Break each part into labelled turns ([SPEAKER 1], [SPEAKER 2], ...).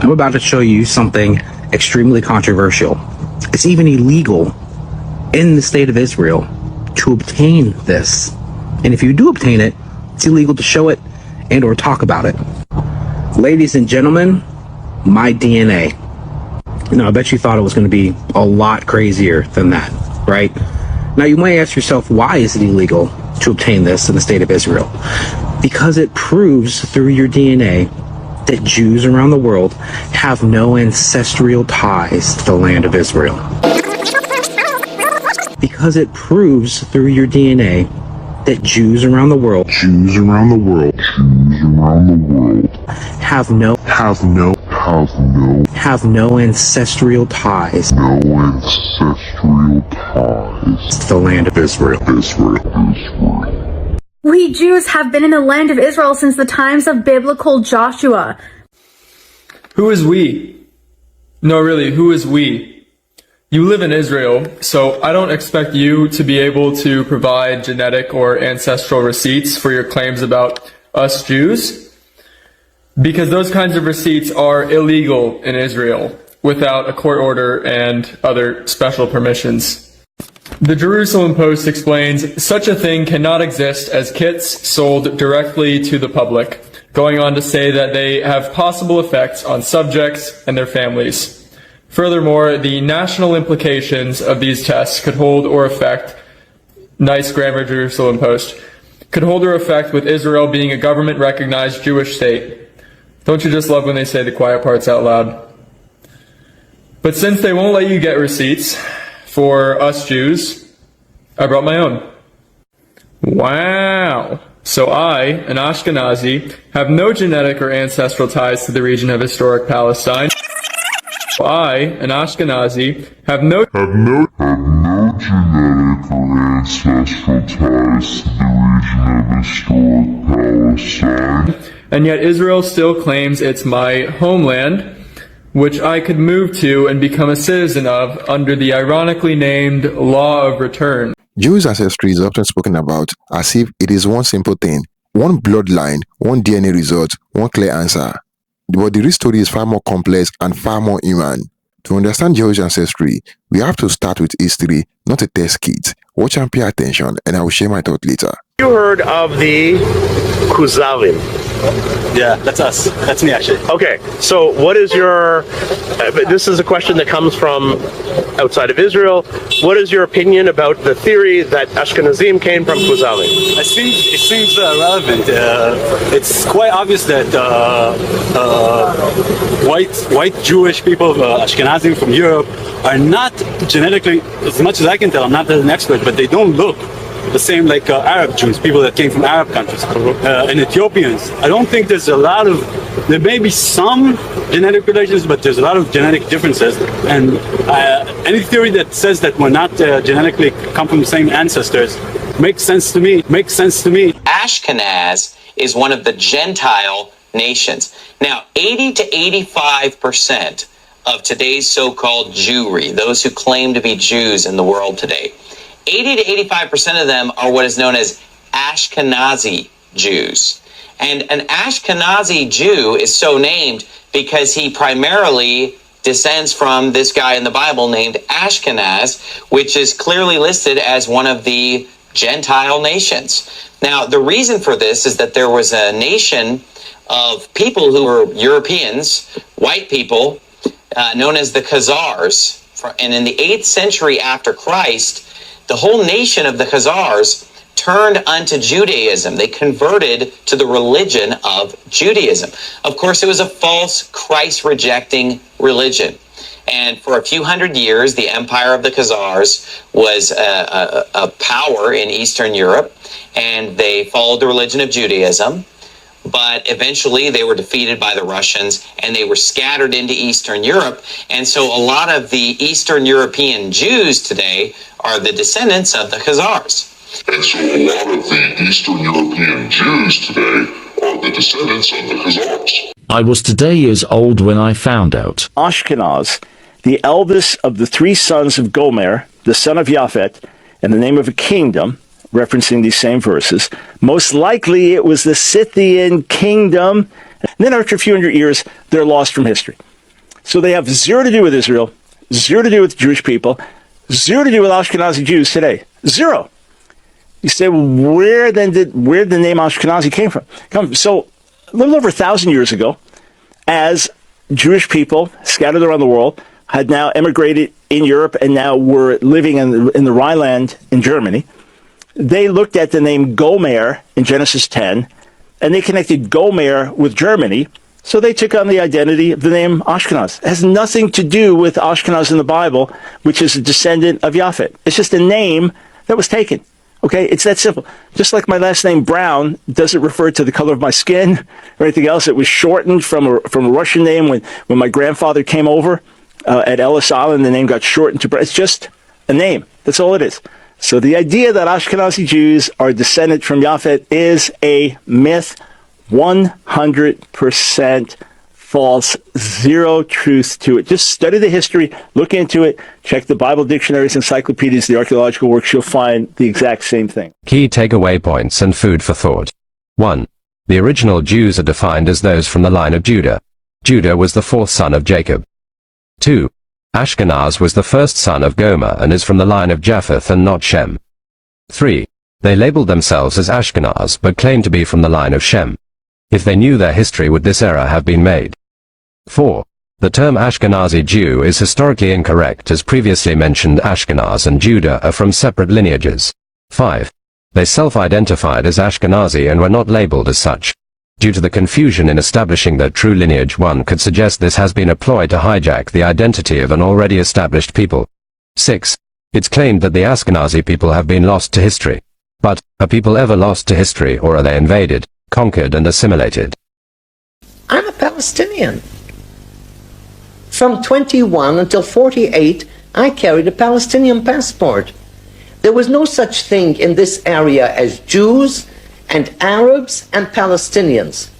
[SPEAKER 1] I'm about to show you something extremely controversial. It's even illegal in the state of Israel to obtain this. And if you do obtain it, it's illegal to show it and or talk about it. Ladies and gentlemen, my DNA. Now, I bet you thought it was going to be a lot crazier than that, right? Now, you might ask yourself, why is it illegal to obtain this in the state of Israel? Because it proves through your DNA that Jews around the world have no ancestral ties to the land of Israel. Because it proves through your DNA that Jews around the world have no ancestral ties to the land of Israel.
[SPEAKER 2] We Jews have been in the land of Israel since the times of biblical Joshua.
[SPEAKER 3] Who is we? No, really, who is we? You live in Israel, so I don't expect you to be able to provide genetic or ancestral receipts for your claims about us Jews, because those kinds of receipts are illegal in Israel without a court order and other special permissions. The Jerusalem Post explains, such a thing cannot exist as kits sold directly to the public, going on to say that they have possible effects on subjects and their families. Furthermore, the national implications of these tests could hold or affect, nice grammar Jerusalem Post, could hold or affect with Israel being a government-recognized Jewish state. Don't you just love when they say the quiet parts out loud? But since they won't let you get receipts for us Jews, I brought my own. Wow. So I, an Ashkenazi, have no genetic or ancestral ties to the region of historic Palestine. I, an Ashkenazi, have no genetic or ancestral ties to the region of historic Palestine. And yet Israel still claims it's my homeland, which I could move to and become a citizen of under the ironically named Law of Return.
[SPEAKER 4] Jewish ancestry is often spoken about as if it is one simple thing, one bloodline, one DNA result, one clear answer. But the real story is far more complex and far more human. To understand Jewish ancestry, we have to start with history, not a test kit. Watch and pay attention, and I will share my thought later.
[SPEAKER 5] You heard of the Khazarim?
[SPEAKER 6] Yeah, that's us. That's me, actually.
[SPEAKER 5] Okay, so what is your... this is a question that comes from outside of Israel. What is your opinion about the theory that Ashkenazim came from Khazarim?
[SPEAKER 6] It seems relevant. It's quite obvious that white Jewish people, Ashkenazim from Europe, are not genetically, as much as I can tell, I'm not an expert, but they don't look the same like Arab Jews, people that came from Arab countries, and Ethiopians. I don't think there's a lot of, there may be some genetic relations, but there's a lot of genetic differences. And any theory that says that we're not genetically come from the same ancestors makes sense to me.
[SPEAKER 7] Ashkenaz is one of the Gentile nations. Now, 80 to 85% of today's so-called Jewry, those who claim to be Jews in the world today, 80 to 85% of them are what is known as Ashkenazi Jews. And an Ashkenazi Jew is so named because he primarily descends from this guy in the Bible named Ashkenaz, which is clearly listed as one of the Gentile nations. Now, the reason for this is that there was a nation of people who were Europeans, white people, known as the Khazars. And in the 8th century after Christ, the whole nation of the Khazars turned unto Judaism. They converted to the religion of Judaism. Of course, it was a false, Christ-rejecting religion. And for a few hundred years, the empire of the Khazars was a power in Eastern Europe, and they followed the religion of Judaism. But eventually they were defeated by the Russians, and they were scattered into Eastern Europe. And so a lot of the Eastern European Jews today are the descendants of the Khazars.
[SPEAKER 8] And so a lot of the Eastern European Jews today are the descendants of the Khazars.
[SPEAKER 9] I was today years old when I found out.
[SPEAKER 10] Ashkenaz, the eldest of the 3 sons of Gomer, the son of Japhet, and the name of a kingdom, referencing these same verses. Most likely it was the Scythian kingdom And then after a few hundred years, they're lost from history. So they have zero to do with Israel, zero to do with Jewish people, zero to do with Ashkenazi Jews today. Zero. You say, well, where did the name Ashkenazi came from? So a little over 1,000 years ago, as Jewish people scattered around the world had now emigrated in Europe and now were living in the Rhineland in Germany, they looked at the name Gomer in Genesis 10, and they connected Gomer with Germany, so they took on the identity of the name Ashkenaz. It has nothing to do with Ashkenaz in the Bible, which is a descendant of Japhet. It's just a name that was taken. Okay, it's that simple. Just like my last name Brown doesn't refer to the color of my skin or anything else. It was shortened from a Russian name when my grandfather came over at Ellis Island. The name got shortened to Brown. It's just a name. That's all it is. So the idea that Ashkenazi Jews are descended from Japhet is a myth, 100% false, zero truth to it. Just study the history, look into it, check the Bible dictionaries, encyclopedias, the archaeological works, you'll find the exact same thing.
[SPEAKER 11] Key takeaway points and food for thought. 1. The original Jews are defined as those from the line of Judah. Judah was the fourth son of Jacob. 2. Ashkenaz was the first son of Gomer and is from the line of Japheth and not Shem. 3. They labeled themselves as Ashkenaz but claim to be from the line of Shem. If they knew their history, would this error have been made? 4. The term Ashkenazi Jew is historically incorrect, as previously mentioned Ashkenaz and Judah are from separate lineages. 5. They self-identified as Ashkenazi and were not labeled as such. Due to the confusion in establishing their true lineage, one could suggest this has been a ploy to hijack the identity of an already established people. 6. It's claimed that the Ashkenazi people have been lost to history. But, are people ever lost to history, or are they invaded, conquered and assimilated?
[SPEAKER 12] I'm a Palestinian. From 21 until 48, I carried a Palestinian passport. There was no such thing in this area as Jews and Arabs and Palestinians.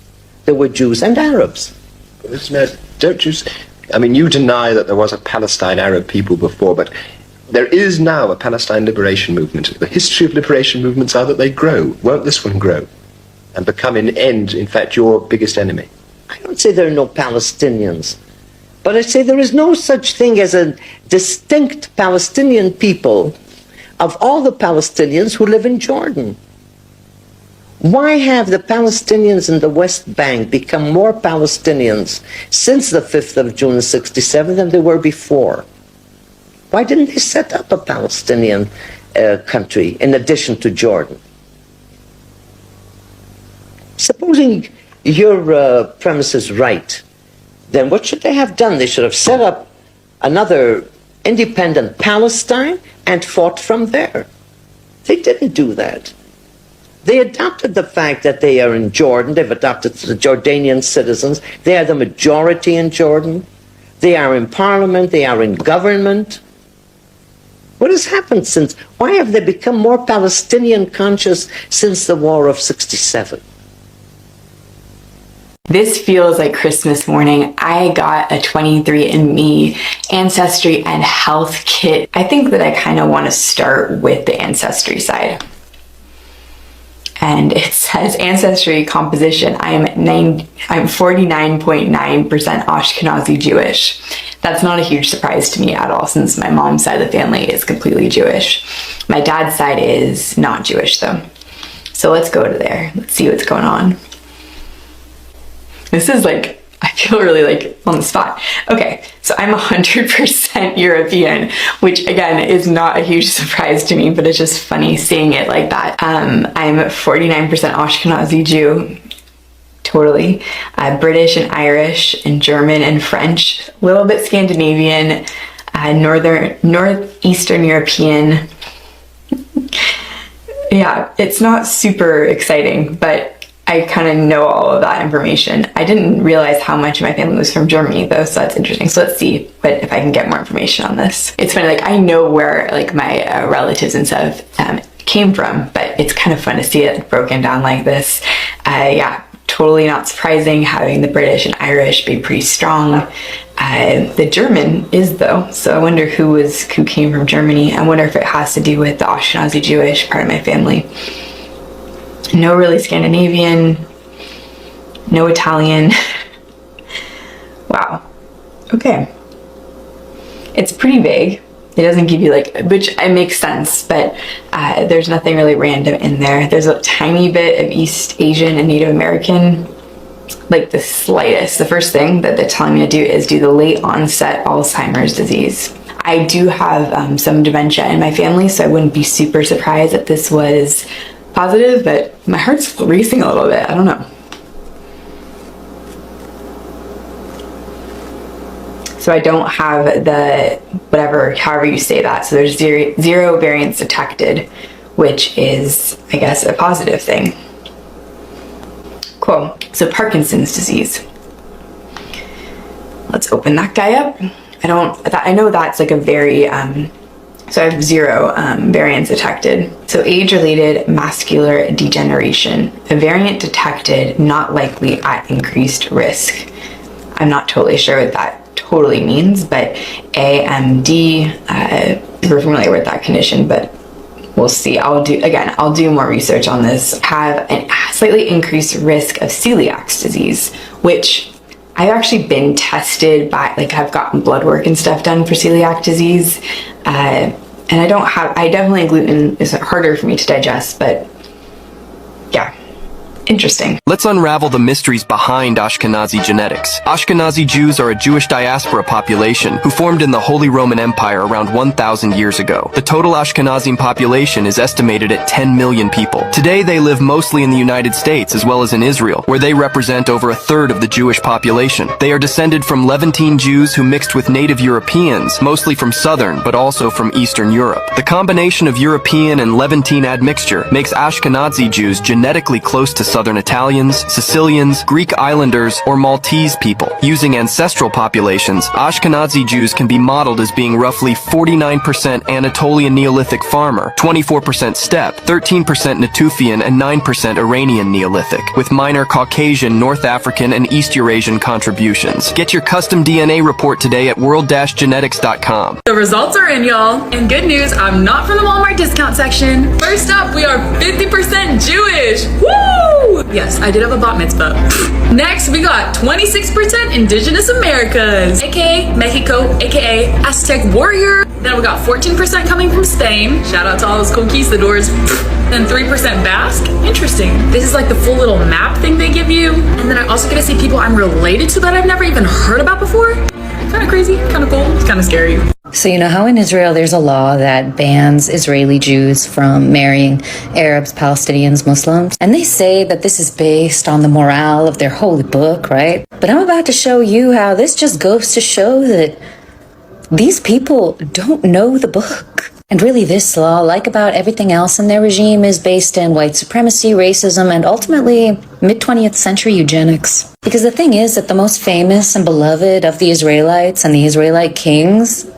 [SPEAKER 12] There were Jews and Arabs.
[SPEAKER 13] Don't you... I mean, you deny that there was a Palestine Arab people before, but there is now a Palestine liberation movement. The history of liberation movements are that they grow. Won't this one grow? And become in fact, your biggest enemy?
[SPEAKER 12] I don't say there are no Palestinians, but I say there is no such thing as a distinct Palestinian people of all the Palestinians who live in Jordan. Why have the Palestinians in the West Bank become more Palestinians since the 5th of June 67 than they were before? Why didn't they set up a Palestinian country in addition to Jordan? Supposing your premise is right, then what should they have done? They should have set up another independent Palestine and fought from there. They didn't do that. They adopted the fact that they are in Jordan. They've adopted the Jordanian citizens. They are the majority in Jordan. They are in parliament. They are in government. What has happened since? Why have they become more Palestinian conscious since the War of 67?
[SPEAKER 14] This feels like Christmas morning. I got a 23andMe ancestry and health kit. I think that I kind of want to start with the ancestry side. And it says ancestry composition. I'm 49.9% Ashkenazi Jewish. That's not a huge surprise to me at all, since my mom's side of the family is completely Jewish. My dad's side is not Jewish though. So let's go to there. Let's see what's going on. This is like, I feel really like on the spot. Okay, so I'm 100% European, which again is not a huge surprise to me, but it's just funny seeing it like that. I'm 49% Ashkenazi Jew, totally. British and Irish and German and French, a little bit Scandinavian, Northeastern European. Yeah, it's not super exciting, but I kind of know all of that information. I didn't realize how much of my family was from Germany though, so that's interesting. So let's see if I can get more information on this. It's funny, like I know where like my relatives and stuff came from, but it's kind of fun to see it broken down like this. Yeah, totally not surprising having the British and Irish be pretty strong. The German is though, so I wonder who came from Germany. I wonder if it has to do with the Ashkenazi Jewish part of my family. No really Scandinavian, no Italian. Wow. Okay. It's pretty vague. It doesn't give you like, which it makes sense, but there's nothing really random in there. There's a tiny bit of East Asian and Native American, like the slightest. The first thing that they're telling me to do is do the late onset Alzheimer's disease. I do have some dementia in my family, so I wouldn't be super surprised if this was positive, but my heart's racing a little bit. I don't know. So I don't have the whatever, however you say that. So there's zero variants detected, which is, I guess, a positive thing. Cool. So Parkinson's disease. Let's open that guy up. I know that's like a very, so I have 0 variants detected. So age-related macular degeneration, a variant detected, not likely at increased risk. I'm not totally sure what that totally means, but AMD, we're familiar with that condition, but we'll see. I'll do more research on this. Have a slightly increased risk of celiac disease, which I've actually been tested by, like, I've gotten blood work and stuff done for celiac disease, and I definitely, gluten is harder for me to digest, but yeah. Interesting.
[SPEAKER 15] Let's unravel the mysteries behind Ashkenazi genetics. Ashkenazi Jews are a Jewish diaspora population who formed in the Holy Roman Empire around 1,000 years ago. The total Ashkenazi population is estimated at 10 million people. Today they live mostly in the United States as well as in Israel, where they represent over a third of the Jewish population. They are descended from Levantine Jews who mixed with native Europeans, mostly from southern but also from Eastern Europe. The combination of European and Levantine admixture makes Ashkenazi Jews genetically close to Southern Italians, Sicilians, Greek islanders, or Maltese people. Using ancestral populations, Ashkenazi Jews can be modeled as being roughly 49% Anatolian Neolithic farmer, 24% steppe, 13% Natufian, and 9% Iranian Neolithic, with minor Caucasian, North African, and East Eurasian contributions. Get your custom DNA report today at world.Genetics.com.
[SPEAKER 16] The results are in, y'all. And good news, I'm not from the Walmart discount section. First up, we are 50% Jewish. Woo! Yes, I did have a bat mitzvah. Next, we got 26% Indigenous Americas, aka Mexico, aka Aztec warrior. Then we got 14% coming from Spain. Shout out to all those conquistadors. Then 3% Basque. Interesting. This is like the full little map thing they give you. And then I also get to see people I'm related to that I've never even heard about before. Kind of crazy, kind of cool, it's kind of scary.
[SPEAKER 17] So you know how in Israel there's a law that bans Israeli Jews from marrying Arabs, Palestinians, Muslims? And they say that this is based on the morale of their holy book, right? But I'm about to show you how this just goes to show that these people don't know the book. And really this law, like about everything else in their regime, is based in white supremacy, racism, and ultimately mid-20th century eugenics. Because the thing is that the most famous and beloved of the Israelites and the Israelite kings,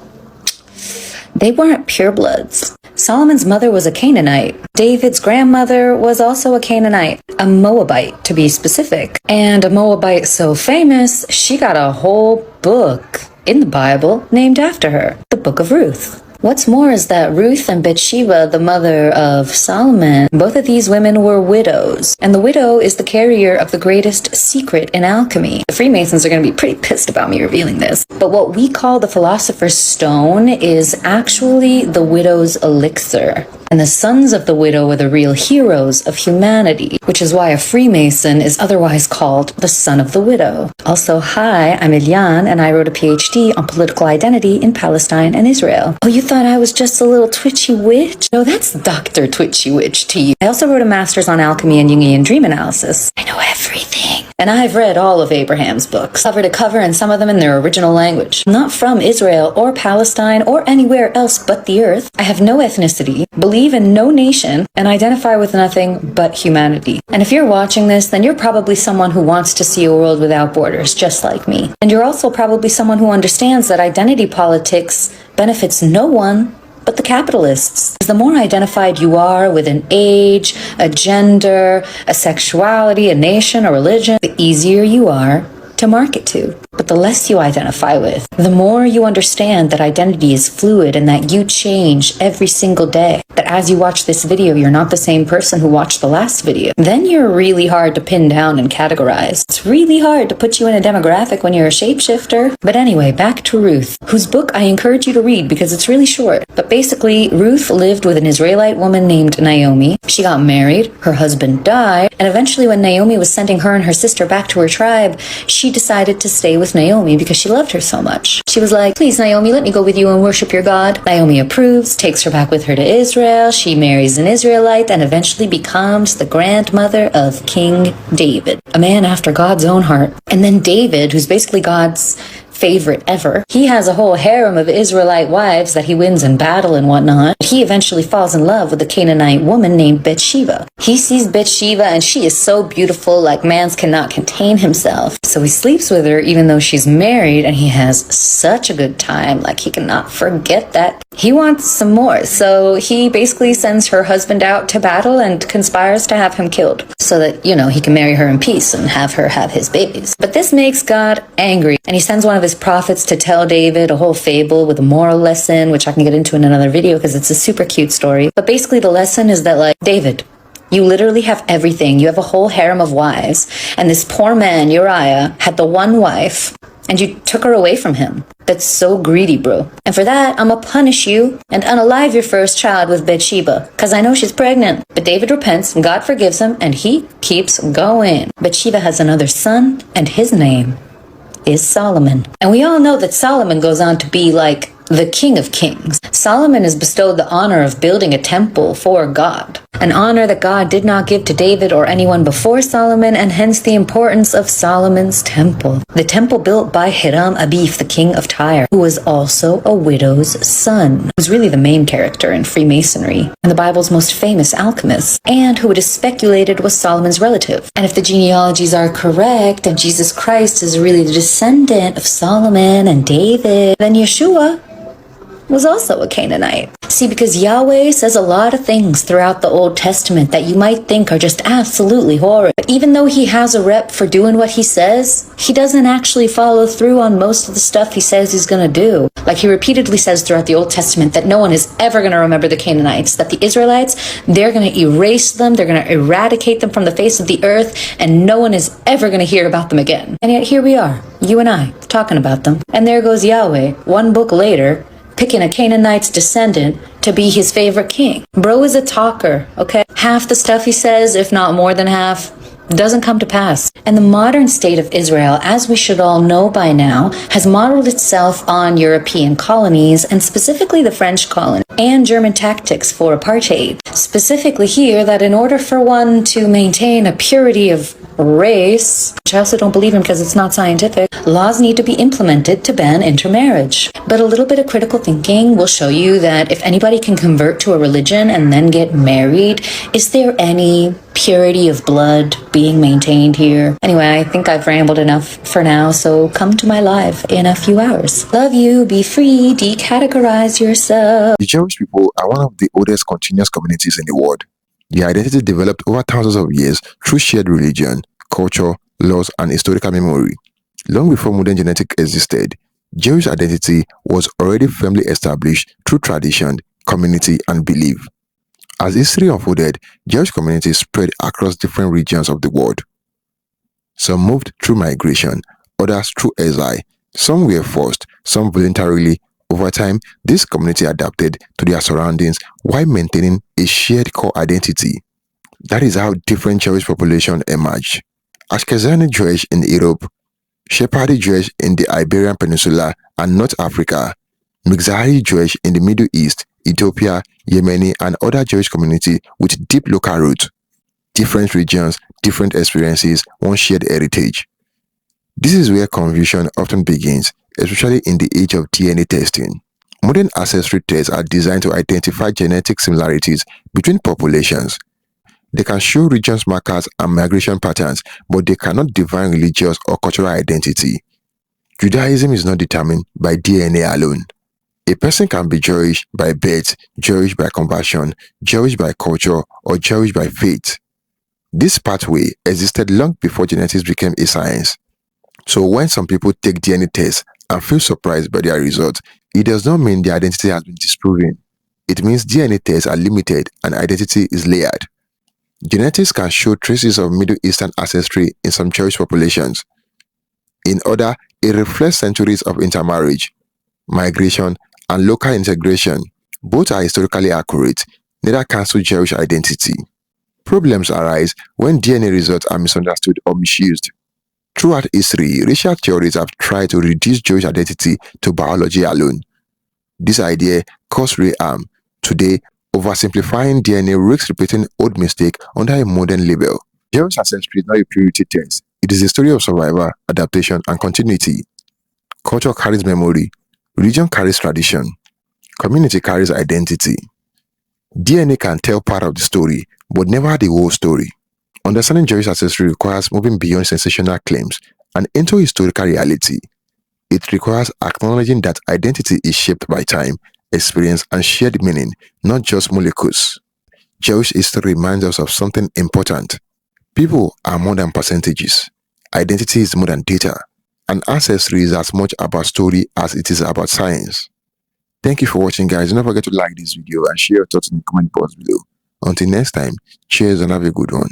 [SPEAKER 17] they weren't purebloods. Solomon's mother was a Canaanite. David's grandmother was also a Canaanite, a Moabite to be specific. And a Moabite so famous, she got a whole book in the Bible named after her, the Book of Ruth. What's more is that Ruth and Bathsheba, the mother of Solomon, both of these women were widows. And the widow is the carrier of the greatest secret in alchemy. The Freemasons are going to be pretty pissed about me revealing this. But what we call the Philosopher's Stone is actually the widow's elixir. And the sons of the widow are the real heroes of humanity, which is why a Freemason is otherwise called the son of the widow. Also, hi, I'm Eliane, and I wrote a PhD on political identity in Palestine and Israel. Oh, you thought I was just a little twitchy witch? No, that's Dr. Twitchy Witch to you. I also wrote a master's on alchemy and Jungian dream analysis. I know everything. And I've read all of Abraham's books, cover to cover, and some of them in their original language. I'm not from Israel or Palestine or anywhere else but the earth. I have no ethnicity, believe in no nation, and identify with nothing but humanity. And if you're watching this, then you're probably someone who wants to see a world without borders, just like me. And you're also probably someone who understands that identity politics benefits no one but the capitalists. Because the more identified you are with an age, a gender, a sexuality, a nation, a religion, the easier you are to market to. But the less you identify with, the more you understand that identity is fluid and that you change every single day. That as you watch this video, you're not the same person who watched the last video. Then you're really hard to pin down and categorize. It's really hard to put you in a demographic when you're a shapeshifter. But anyway, back to Ruth, whose book I encourage you to read because it's really short. But basically, Ruth lived with an Israelite woman named Naomi. She got married, her husband died, and eventually when Naomi was sending her and her sister back to her tribe, she decided to stay with Naomi because she loved her so much. She was like, please Naomi, let me go with you and worship your God. Naomi approves, takes her back with her to Israel. She marries an Israelite and eventually becomes the grandmother of King David, a man after God's own heart. And then David, who's basically God's favorite ever, he has a whole harem of Israelite wives that he wins in battle and whatnot. He eventually falls in love with a Canaanite woman named Bathsheba. He sees Bathsheba and she is so beautiful, like man's cannot contain himself. So he sleeps with her even though she's married, and he has such a good time, like he cannot forget that. He wants some more, so he basically sends her husband out to battle and conspires to have him killed so that, you know, he can marry her in peace and have her have his babies. But this makes God angry, and he sends one of his prophets to tell David a whole fable with a moral lesson, which I can get into in another video because it's a super cute story. But basically the lesson is that, like, David, you literally have everything. You have a whole harem of wives, and this poor man, Uriah, had the one wife, and you took her away from him. That's so greedy, bro. And for that, I'm gonna punish you and unalive your first child with Bathsheba, because I know she's pregnant. But David repents, and God forgives him, and he keeps going. Bathsheba has another son, and his name is Solomon. And we all know that Solomon goes on to be like the King of Kings. Solomon is bestowed the honor of building a temple for God, an honor that God did not give to David or anyone before Solomon, and hence the importance of Solomon's temple. The temple built by Hiram Abif, the king of Tyre, who was also a widow's son, who's really the main character in Freemasonry and the Bible's most famous alchemist, and who it is speculated was Solomon's relative. And if the genealogies are correct, and Jesus Christ is really the descendant of Solomon and David, then Yeshua was also a Canaanite. See, because Yahweh says a lot of things throughout the Old Testament that you might think are just absolutely horrid. But even though he has a rep for doing what he says, he doesn't actually follow through on most of the stuff he says he's gonna do. Like, he repeatedly says throughout the Old Testament that no one is ever gonna remember the Canaanites, that the Israelites, they're gonna erase them, they're gonna eradicate them from the face of the earth, and no one is ever gonna hear about them again. And yet here we are, you and I, talking about them. And there goes Yahweh, one book later, picking a Canaanite's descendant to be his favorite king. Bro is a talker, okay? Half the stuff he says, if not more than half, doesn't come to pass. And the modern state of Israel, as we should all know by now, has modeled itself on European colonies, and specifically the French colony, and German tactics for apartheid. Specifically here, that in order for one to maintain a purity of race, which I also don't believe in because it's not scientific, laws need to be implemented to ban intermarriage. But a little bit of critical thinking will show you that if anybody can convert to a religion and then get married, is there any purity of blood being maintained here? Anyway, I think I've rambled enough for now, so come to my live in a few hours. Love you, be free, decategorize yourself.
[SPEAKER 4] The Jewish people are one of the oldest continuous communities in the world. Their identity developed over thousands of years through shared religion, culture, laws, and historical memory. Long before modern genetics existed, Jewish identity was already firmly established through tradition, community, and belief. As history unfolded, Jewish communities spread across different regions of the world. Some moved through migration, others through exile. Some were forced, some voluntarily. Over time, this community adapted to their surroundings while maintaining a shared core identity. That is how different Jewish populations emerged. Ashkenazi Jewish in Europe, Sephardi Jewish in the Iberian Peninsula and North Africa, Mizrahi Jewish in the Middle East, Ethiopia, Yemeni, and other Jewish communities with deep local roots. Different regions, different experiences, one shared heritage. This is where confusion often begins, especially in the age of DNA testing. Modern ancestry tests are designed to identify genetic similarities between populations. They can show regions markers and migration patterns, but they cannot define religious or cultural identity. Judaism is not determined by DNA alone. A person can be Jewish by birth, Jewish by conversion, Jewish by culture, or Jewish by faith. This pathway existed long before genetics became a science. So when some people take DNA tests and feel surprised by their results, it does not mean their identity has been disproven. It means DNA tests are limited and identity is layered. Genetics can show traces of Middle Eastern ancestry in some Jewish populations. In order, it reflects centuries of intermarriage, migration, and local integration. Both are historically accurate, neither cancel Jewish identity. Problems arise when DNA results are misunderstood or misused. Throughout history, racial theories have tried to reduce Jewish identity to biology alone. This idea caused real harm. Today, oversimplifying DNA risks repeating old mistake under a modern label. Jewish ancestry is not a purity test. It is a story of survival, adaptation, and continuity. Culture carries memory. Religion carries tradition. Community carries identity. DNA can tell part of the story, but never the whole story. Understanding Jewish ancestry requires moving beyond sensational claims and into historical reality. It requires acknowledging that identity is shaped by time, experience, and shared meaning, not just molecules. Jewish history reminds us of something important. People are more than percentages. Identity is more than data. And ancestry is as much about story as it is about science. Thank you for watching, guys. Don't forget to like this video and share your thoughts in the comment box below. Until next time, cheers and have a good one.